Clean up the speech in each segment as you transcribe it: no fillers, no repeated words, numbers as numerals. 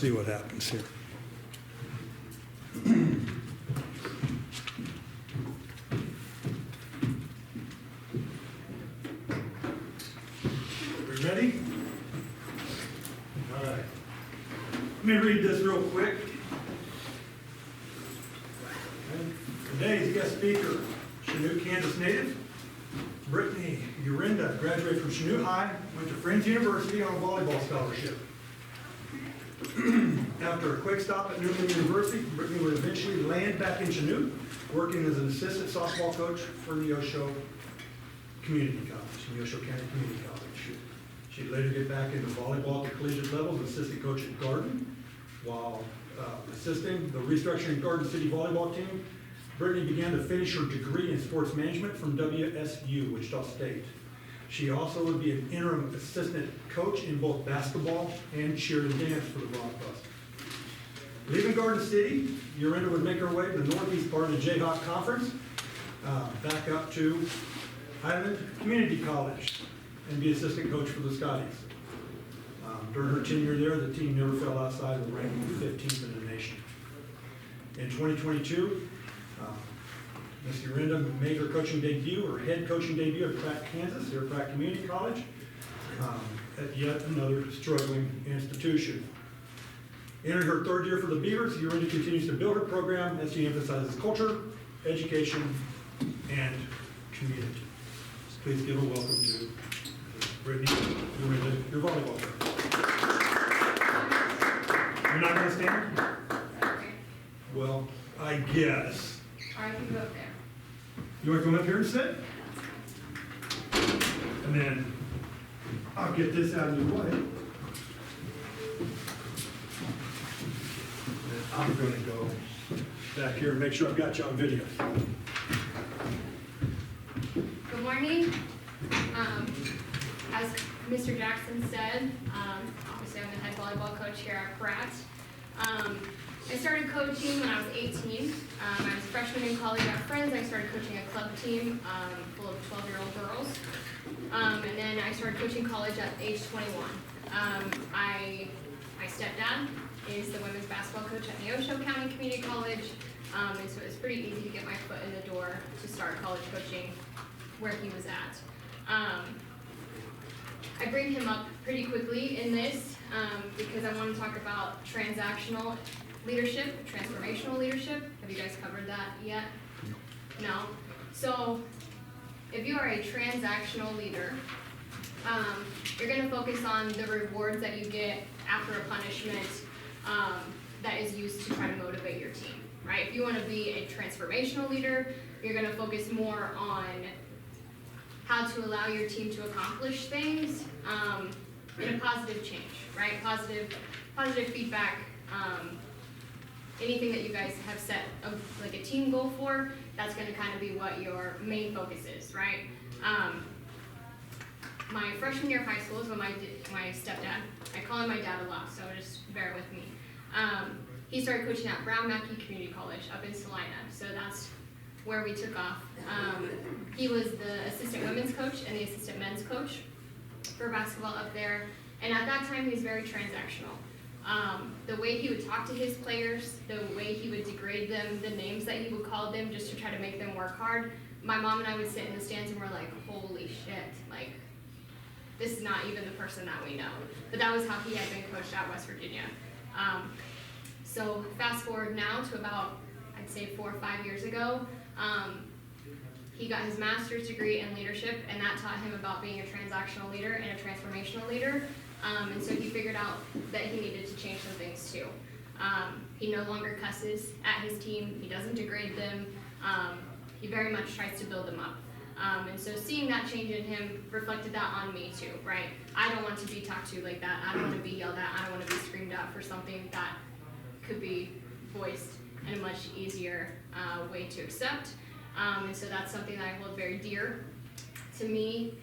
see what happens here. We ready? All right. Let me read this real quick. Today's guest speaker, Chanute, Kansas native, Brittany Urenda, graduated from Chanute High, went to Friends University on a volleyball scholarship. After a quick stop at Newman University, Brittany would eventually land back in Chanute, working as an assistant softball coach for Neosho Community College, Neosho County Community College. She'd later get back into volleyball at the collegiate level as assistant coach at Garden. While assisting the restructuring Garden City volleyball team, Brittany began to finish her degree in sports management from WSU, Wichita State. She also would be an interim assistant coach in both basketball and cheer and dance for the Blockbuster. Leaving Garden City, Urenda would make her way to the northeast part of the Jayhawk Conference, back up to Highland Community College, and be assistant coach for the Scotties. During her tenure there, the team never fell outside of the ranking 15th in the nation. In 2022, Ms. Urenda made her coaching debut, or head coaching debut at Pratt, Kansas, here at Pratt Community College, at yet another struggling institution. Entering her third year for the Beavers, Urenda continues to build her program as she emphasizes culture, education, and community. Please give a welcome to Brittany Urenda, your volleyball player. You're not going to stand? Okay. Well, I guess. Or I can go up there. You want to come up here and sit? And then I'll get this out of your way. And I'm going to go back here and make sure I've got you on video. Good morning. As Mr. Jackson said, obviously I'm the head volleyball coach here at Pratt. I started coaching when I was 18. I was a freshman in college at Friends. I started coaching a club team full of 12-year-old girls. And then I started coaching college at age 21. My stepdad is the women's basketball coach at Neosho County Community College. And so it was pretty easy to get my foot in the door to start college coaching where he was at. I bring him up pretty quickly in this because I want to talk about transactional leadership, transformational leadership. Have you guys covered that yet? No? So if you are a transactional leader, you're going to focus on the rewards that you get after a punishment that is used to try to motivate your team, right? If you want to be a transformational leader, you're going to focus more on how to allow your team to accomplish things in a positive change, right? Positive feedback. Anything that you guys have set like a team goal for, that's going to kind of be what your main focus is, right? My freshman year of high school is when my stepdad, I call him my dad a lot, so just bear with me. He started coaching at Brown Mackey Community College up in Salina, so that's where we took off. He was the assistant women's coach and the assistant men's coach for basketball up there, and at that time he was very transactional. The way he would talk to his players, the way he would degrade them, the names that he would call them just to try to make them work hard, my mom and I would sit in the stands and we're like, holy shit, like, this is not even the person that we know. But that was how he had been coached at West Virginia. So fast forward now to about, I'd say 4 or 5 years ago, he got his master's degree in leadership, and that taught him about being a transactional leader and a transformational leader. And so he figured out that he needed to change some things too. He no longer cusses at his team. He doesn't degrade them. He very much tries to build them up. And so seeing that change in him reflected that on me too, right? I don't want to be talked to like that. I don't want to be yelled at. I don't want to be screamed at for something that could be voiced in a much easier way to accept. And so that's something that I hold very dear to me.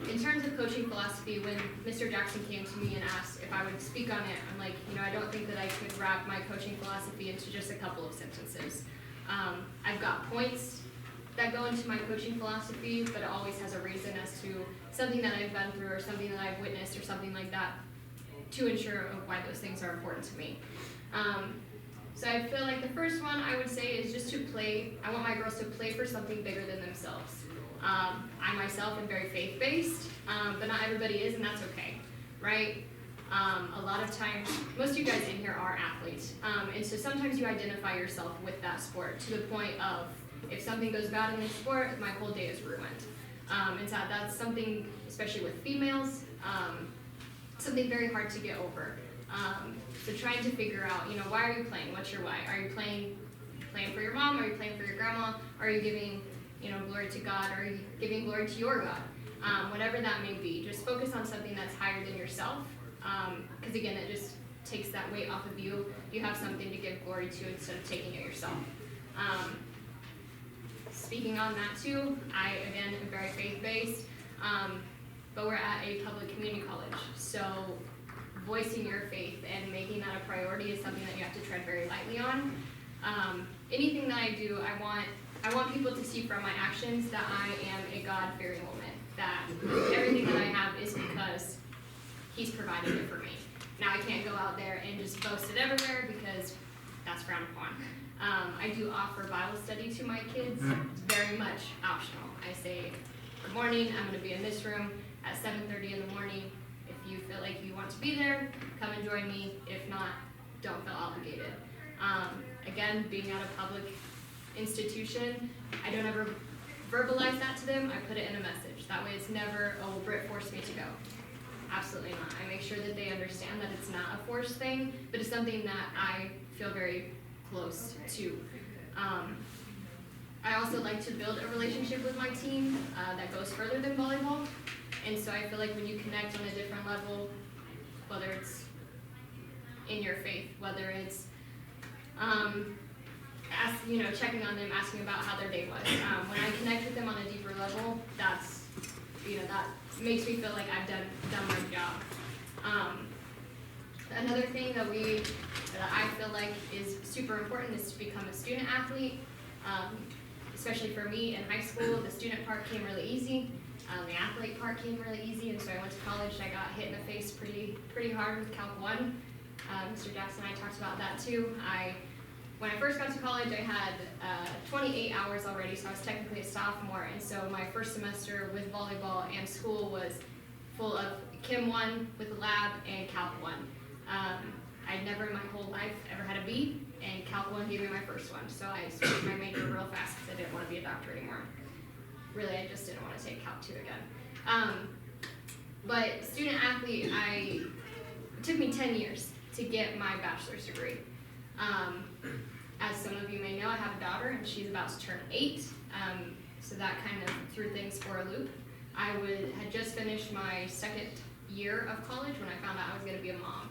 In terms of coaching philosophy, when Mr. Jackson came to me and asked if I would speak on it, I'm like, I don't think that I could wrap my coaching philosophy into just a couple of sentences. I've got points that go into my coaching philosophy, but it always has a reason as to something that I've been through or something that I've witnessed or something like that. to ensure of why those things are important to me. So I feel like the first one I would say is just to play. I want my girls to play for something bigger than themselves. I myself am very faith-based, but not everybody is, and that's okay, right? A lot of times, most of you guys in here are athletes, and so sometimes you identify yourself with that sport to the point of, if something goes bad in the sport, my whole day is ruined. And so that's something, especially with females, something very hard to get over. So trying to figure out, why are you playing? What's your why? Are you playing for your mom? Are you playing for your grandma? Are you giving, glory to God? Are you giving glory to your God? Whatever that may be, just focus on something that's higher than yourself. Because again, it just takes that weight off of you. You have something to give glory to instead of taking it yourself. Speaking on that too, I again am very faith-based, but we're at a public community college, so voicing your faith and making that a priority is something that you have to tread very lightly on. Anything that I do, I want people to see from my actions that I am a God-fearing woman, that everything that I have is because He's provided it for me. Now I can't go out there and just boast it everywhere because that's frowned upon. I do offer Bible study to my kids. It's very much optional. I say, good morning, I'm going to be in this room at 7:30 in the morning. If you feel like you want to be there, come and join me. If not, don't feel obligated. Again, being at a public institution, I don't ever verbalize that to them. I put it in a message. That way it's never, oh, Britt forced me to go. Absolutely not. I make sure that they understand that it's not a forced thing, but it's something that I feel very close to. I also like to build a relationship with my team that goes further than volleyball. And so I feel like when you connect on a different level, whether it's in your faith, whether it's checking on them, asking about how their day was. When I connect with them on a deeper level, that makes me feel like I've done my job. Another thing that I feel like is super important is to become a student athlete. Especially for me in high school, the student part came really easy. The athlete part came really easy, and so I went to college. I got hit in the face pretty hard with Calc 1. Mr. Jackson and I talked about that too. When I first got to college, I had 28 hours already, so I was technically a sophomore, and so my first semester with volleyball and school was full of Chem 1 with the lab and Calc 1. I'd never in my whole life ever had a B, and Calc 1 gave me my first one, so I switched my major real fast because I didn't want to be a doctor anymore. Really, I just didn't want to take Calc 2 again. But student athlete, it took me 10 years to get my bachelor's degree. As some of you may know, I have a daughter, and she's about to turn 8, so that kind of threw things for a loop. I had just finished my second year of college when I found out I was going to be a mom.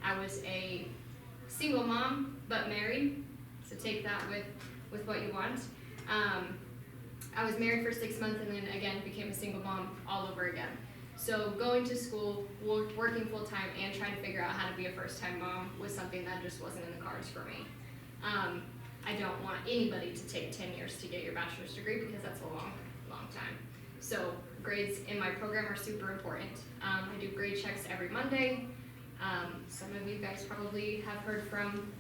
I was a single mom, but married, so take that with what you want. I was married for 6 months and then again became a single mom all over again. So going to school, working full time, and trying to figure out how to be a first time mom was something that just wasn't in the cards for me. I don't want anybody to take 10 years to get your bachelor's degree because that's a long, long time. So grades in my program are super important. I do grade checks every Monday. Some of you guys probably have heard from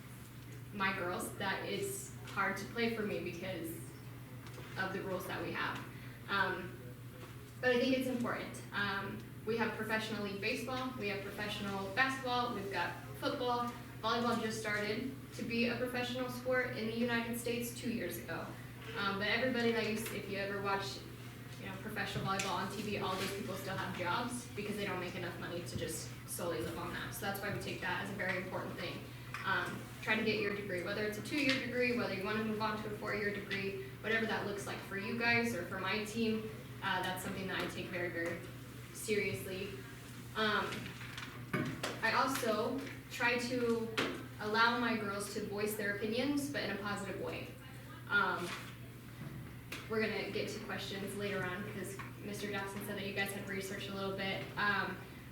my girls that it's hard to play for me because of the rules that we have. But I think it's important. We have professional league baseball, we have professional basketball, we've got football. Volleyball just started to be a professional sport in the United States 2 years ago. But everybody that if you ever watch professional volleyball on TV, all those people still have jobs because they don't make enough money to just solely live on that. So that's why we take that as a very important thing. Try to get your degree, whether it's a 2-year degree, whether you want to move on to a 4-year degree, whatever that looks like for you guys or for my team, that's something that I take very, very seriously. I also try to allow my girls to voice their opinions, but in a positive way. We're going to get to questions later on because Mr. Jackson said that you guys had researched a little bit.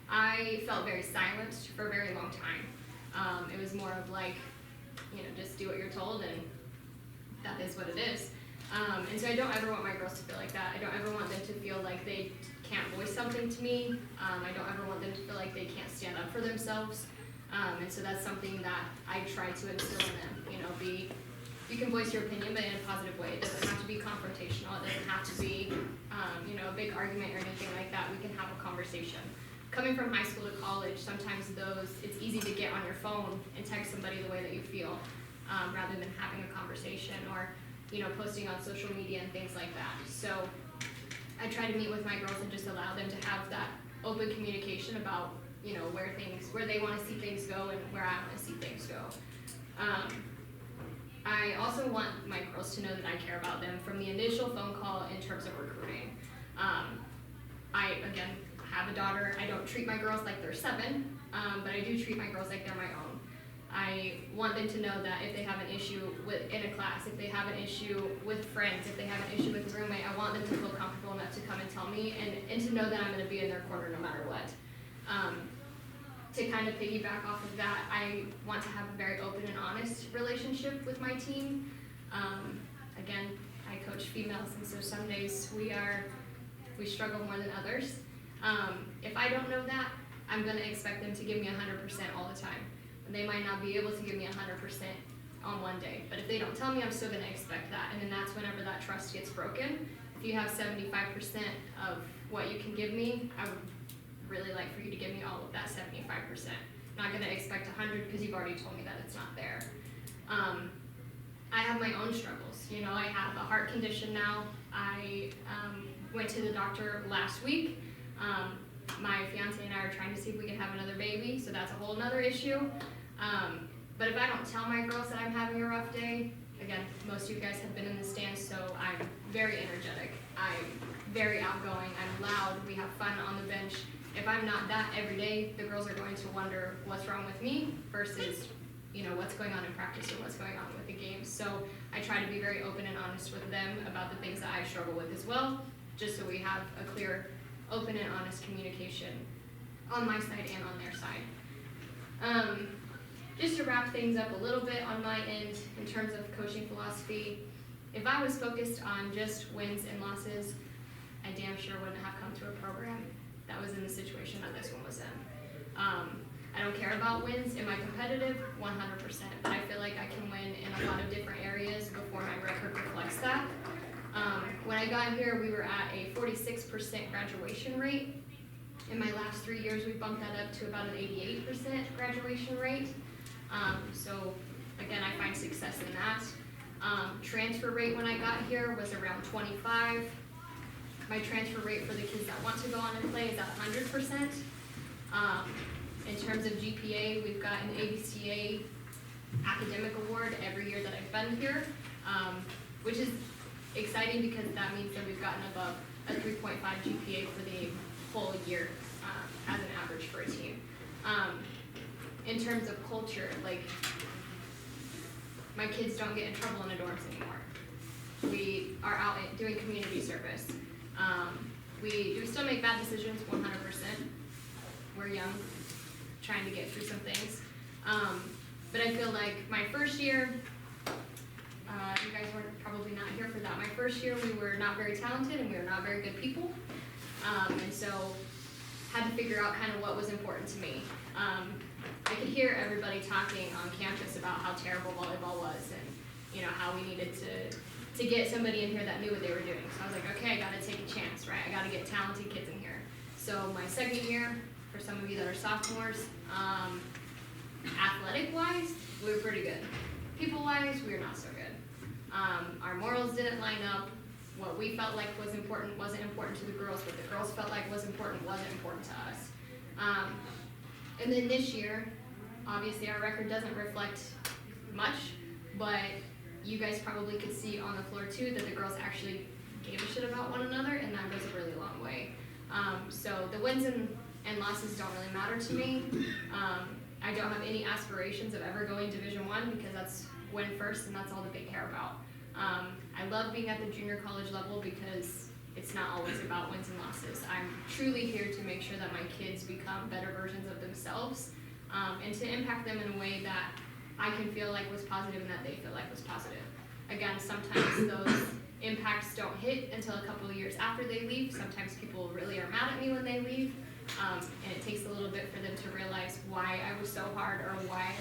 I felt very silenced for a very long time. It was more of like, just do what you're told and that is what it is. And so I don't ever want my girls to feel like that. I don't ever want them to feel like they can't voice something to me. I don't ever want them to feel like they can't stand up for themselves. And so that's something that I try to instill in them. You can voice your opinion, but in a positive way. It doesn't have to be confrontational. It doesn't have to be, a big argument or anything like that. We can have a conversation. Coming from high school to college, sometimes it's easy to get on your phone and text somebody the way that you feel, rather than having a conversation or, posting on social media and things like that. So I try to meet with my girls and just allow them to have that open communication about, where they want to see things go and where I want to see things go. I also want my girls to know that I care about them from the initial phone call in terms of recruiting. I, again, have a daughter. I don't treat my girls like they're 7, but I do treat my girls like they're my own. I want them to know that if they have an issue in a class, if they have an issue with friends, if they have an issue with a roommate, I want them to feel comfortable enough to come and tell me and to know that I'm going to be in their corner no matter what. To kind of piggyback off of that, I want to have a very open and honest relationship with my team. Again, I coach females, and so some days we struggle more than others. If I don't know that, I'm going to expect them to give me 100% all the time. And they might not be able to give me 100% on one day, but if they don't tell me, I'm still going to expect that. And then that's whenever that trust gets broken. If you have 75% of what you can give me, I would really like for you to give me all of that 75%. I'm not going to expect 100 because you've already told me that it's not there. I have my own struggles. I have a heart condition now. I went to the doctor last week. My fiance and I are trying to see if we can have another baby, so that's a whole nother issue. But if I don't tell my girls that I'm having a rough day, again, most of you guys have been in the stands, so I'm very energetic. I'm very outgoing. I'm loud. We have fun on the bench. If I'm not that every day, the girls are going to wonder what's wrong with me versus, what's going on in practice or what's going on with the games. So I try to be very open and honest with them about the things that I struggle with as well, just so we have a clear, open and honest communication on my side and on their side. Just to wrap things up a little bit on my end in terms of coaching philosophy, if I was focused on just wins and losses, I damn sure wouldn't have come to a program that was in the situation that this one was in. I don't care about wins. Am I competitive? 100%. But I feel like I can win in a lot of different areas before my record reflects that. When I got here, we were at a 46% graduation rate. In my last 3 years, we bumped that up to about an 88% graduation rate. So again, I find success in that. Transfer rate when I got here was around 25. My transfer rate for the kids that want to go on and play is at 100%. In terms of GPA, we've got an ABCA academic award every year that I've been here, which is exciting because that means that we've gotten above a 3.5 GPA for the whole year as an average for a team. In terms of culture, my kids don't get in trouble in the dorms anymore. We are out doing community service. We do still make bad decisions 100%. We're young, trying to get through some things. But I feel like my first year, you guys were probably not here for that. My first year, we were not very talented and we were not very good people. And so had to figure out kind of what was important to me. I could hear everybody talking on campus about how terrible volleyball was and how we needed to get somebody in here that knew what they were doing. So I was like, okay, I gotta take a chance, right? I gotta get talented kids in here. So my second year, for some of you that are sophomores, athletic-wise, we were pretty good. People-wise, we were not so good. Our morals didn't line up. What we felt like was important wasn't important to the girls. What the girls felt like was important wasn't important to us. And then this year, obviously our record doesn't reflect much, but you guys probably could see on the floor too that the girls actually gave a shit about one another, and that goes a really long way. So the wins and losses don't really matter to me. I don't have any aspirations of ever going Division I because that's win first and that's all that they care about. I love being at the junior college level because it's not always about wins and losses. I'm truly here to make sure that my kids become better versions of themselves, and to impact them in a way that I can feel like was positive and that they feel like was positive. Again, sometimes those impacts don't hit until a couple of years after they leave. Sometimes people really are mad at me when they leave, and it takes a little bit for them to realize why I was so hard or why